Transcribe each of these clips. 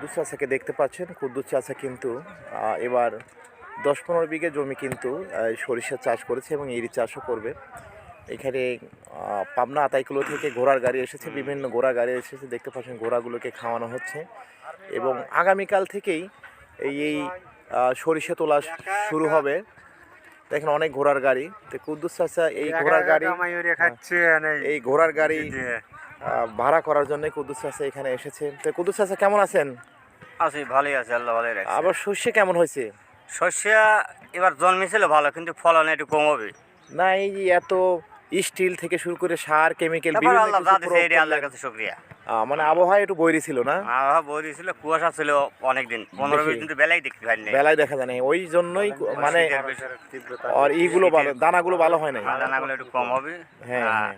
কুদ্দুস চাচাকে দেখতে পাচ্ছেন। কুদ্দুস চাচা কিন্তু এবার 10-15 বিঘে জমি কিন্তু সরিষা চাষ করেছে এবং ইরি চাষও করবে। এখানে পাবনা আতাইকুলো থেকে ঘোড়ার গাড়ি এসেছে, বিভিন্ন ঘোড়ার গাড়ি এসেছে, দেখতে পাচ্ছেন ঘোড়াগুলোকে খাওয়ানো হচ্ছে এবং আগামীকাল থেকেই এই সরিষা তোলা শুরু হবে। দেখেন অনেক ঘোড়ার গাড়ি। তো কুদ্দুস চাচা এই ঘোড়ার গাড়ি ভাড়া করার জন্য কুদ্দুস চাচা এখানে এসেছে। তো কুদ্দুস চাচা কেমন আছেন? আছি, ভালোই আছে, আল্লাহ ভালোই রাখছে। আবার শস্য কেমন হয়েছে? শস্য এবার জন্মেছিল ভালো, কিন্তু ফলন একটু কম হবে। না, এই যে এত স্টিল থেকে শুরু করে সার কেমিক্যাল আল্লাহর কাছে শুকরিয়া। মানে আবহাওয়া একটু বৈরী ছিল না? আবহাওয়া বৈরী ছিল, কুয়াশা ছিল অনেকদিন, 15 কিন্তু বেলায় দেখতে পাইনি, বেলায় দেখা যায় না, ওই জন্যই মানে আর এইগুলো ভালো, দানাগুলো ভালো হয় না, দানাগুলো একটু কম হবে। হ্যাঁ,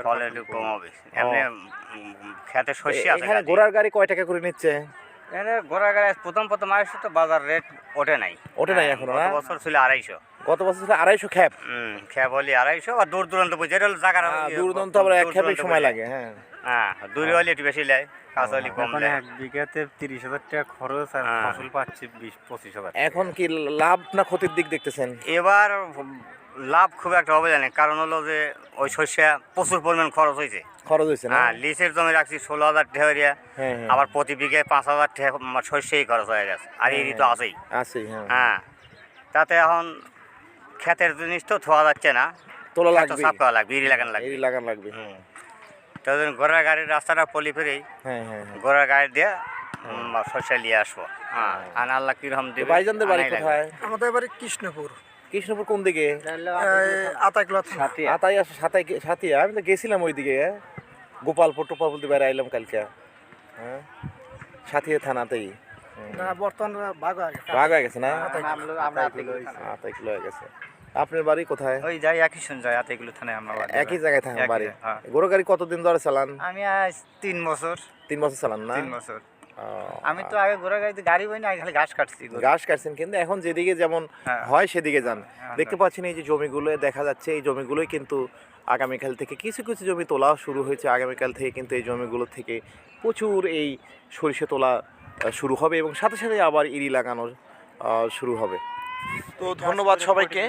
ফল একটু কম হবে। এমনি খেতে শস্য আছে। এখানে ঘোড়ার গাড়ি কয় টাকা করে নিচ্ছে? এখানে ঘোড়ার গাড়ি প্রথম আসছে তো বাজার রেট ওঠে নাই এখনো। গত বছর ছিল 250। গত বছর ছিল 250 খ্যাপ। খ্যাপ হলে 250, আর দূর দূরান্ত বুঝে জায়গা দূর দূরান্ত আবার এক খ্যাপে সময় লাগে। হ্যাঁ, দূরে হলে একটু বেশি নেয়, কাছে হলে কম নেয়। এক বিঘাতে 30,000 টাকা খরচ, আর ফসল পাচ্ছি 20-25,000। এখন কি লাভ না ক্ষতির দিক দেখতেছেন? এবার লাভ খুব একটা হবে জানি, কারণ হলো যে ওই শস্য প্রচুর পরিমাণ খরচ হয়েছে। হ্যাঁ, লিচের জমি রাখছি 16,000 টাকা, আবার প্রতি বিঘে 5,000 টাকা শস্যই খরচ হয়ে গেছে, আর এই তো আছেই। হ্যাঁ, তাতে এখন ক্ষেতের জিনিস তো থোয়া যাচ্ছে না, তোলা লাগবে, সাফ করা লাগবে, ইরি লাগান লাগবে। তো ঘোড়ার গাড়ির রাস্তাটা পলি ফেরেই ঘোড়ার গাড়ি দিয়ে শস্য নিয়ে আসবো। আর আল্লাহ কিরকম দেবে। ভাইজানদের বাড়ি কোথায়? আমাদের বাড়ি কৃষ্ণপুর। কৃষ্ণপুর কোন দিকে? আতাইকুলা সাথিয়া। আমি তো গেছিলাম ওইদিকে, গোপালপুর টোপালপুর দিয়ে বেড়ে আইলাম কালকে। সাথিয়া থানাতেই। না, বর্তমান ভাগ হয়ে গেছে না? আতাইকুলা হয়ে গেছে। আপনার বাড়ি কোথায়? ওই যাই একই শুন যায়, এগুলো থানায় আমরা একই জায়গায় থাকেন বাড়ি। গরু গাড়ি কতদিন ধরে চালান? আমি আজ 3 বছর। 3 বছর চালান না? 3 বছর। আমি তো আগে ঘোড়া গাড়িতে গাড়ি বই না, খালি ঘাস কাটছি। ঘাস কাটছেন, কিন্তু এখন যেদিকে যেমন হয় সেদিকে যান। দেখতে পাচ্ছেন এই যে জমিগুলো দেখা যাচ্ছে, এই জমিগুলোই কিন্তু আগামীকাল থেকে কিছু কিছু জমি তোলা শুরু হয়েছে। আগামীকাল থেকে কিন্তু এই জমিগুলো থেকে প্রচুর এই সরিষা তোলা শুরু হবে এবং সাথে সাথে আবার ইরি লাগানো শুরু হবে। তো ধন্যবাদ সবাইকে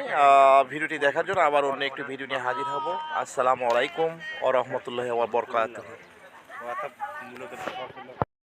ভিডিওটি দেখার জন্য। আবার অন্য একটি ভিডিও নিয়ে হাজির হব। আসসালামু আলাইকুম ওয়া রাহমাতুল্লাহি ওয়া বারাকাতুহু।